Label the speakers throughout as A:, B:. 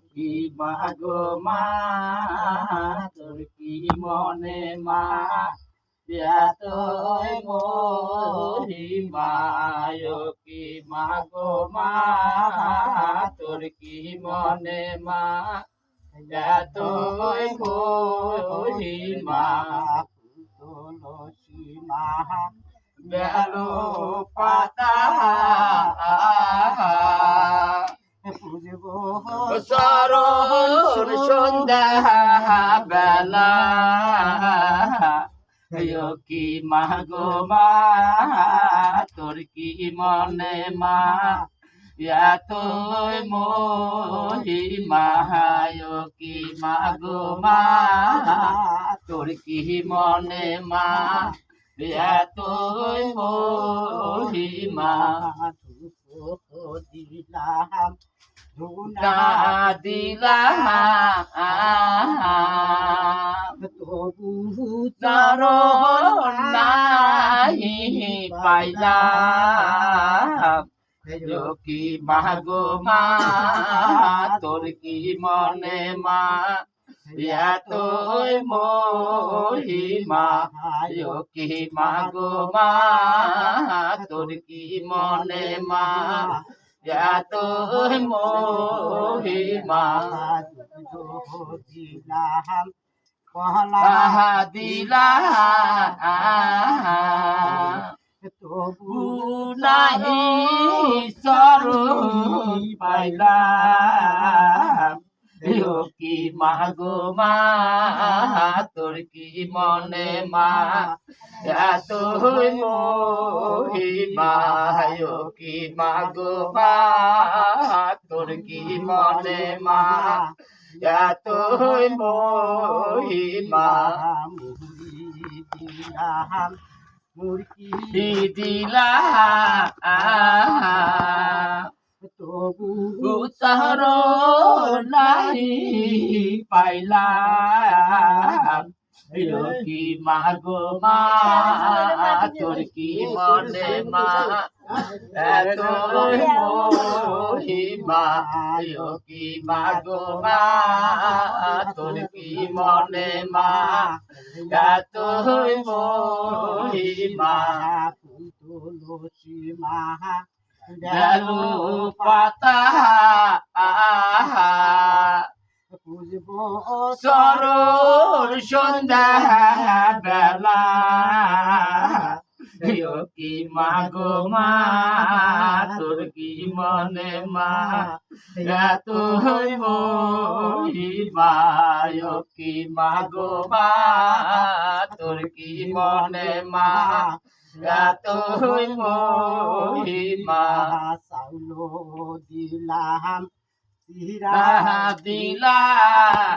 A: কি মা গো মা তোর কি মনে মা এতই মহিমা কি মা গো মা তোর কি মনে মা এতই মহিমা তুলসী মা বেলো পাতা সরল সন্ধ্যা বেলা কি মা গো মা তোর কি মনে মা এতই মহিমা কি মা গো মা তোর কি মনে মা এতই মহিমা দিলাম ধুনা দিলাম তবু চরণ নাহি পাইলাম কি মা গো মা তোর কি মনে মা এতই মহিমা কি মা গো মা তোর কি মনে মা এতই মহিমা দিলাম পহলা দিলাম তবু নাহি চরণ পাইলাম কি মা গো মা তোর কি মনে মা এতই মহিমা কি মা গো মা তোর কি মনে মা এতই মহিমা মুরকি দিলাম তবু চরণ নাহি পাইলাম কি মা গো মা তোর কি মনে মা এতই মহিমা কি মা গো মা তোর কি মনে মা এতই মহিমা তুলসী মা বেলো পাতা পুজব সরল সন্ধ্যা বেলা কি মা গো মা তোর কি মনে মা এতই মহিমা কি মা গো মা তোর কি মনে মা এতই মহিমা চাউল দিলাম চিরা দিলাম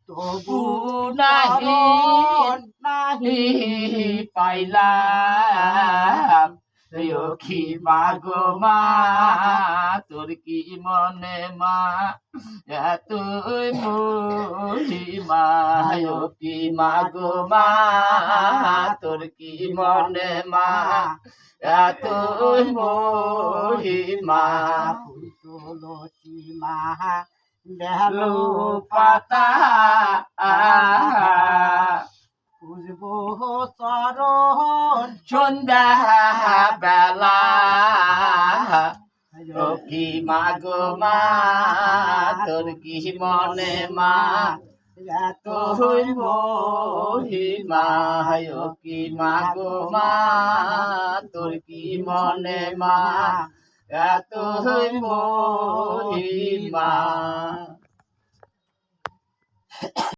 A: তবু নাহি পাইলাম কি মা গো মা তোর কি মনে মা এতই মহিমা কি মা গো মা তোর কি মনে মা এতই মহিমা তুলসী মা বেলো পাতা পুজব চরণ সন্ধ্যা বেলা কি মা গো মা তোর কি মনে মা এতই মহিমা কি মা গো মা তোর কি মনে মা এতই মহিমা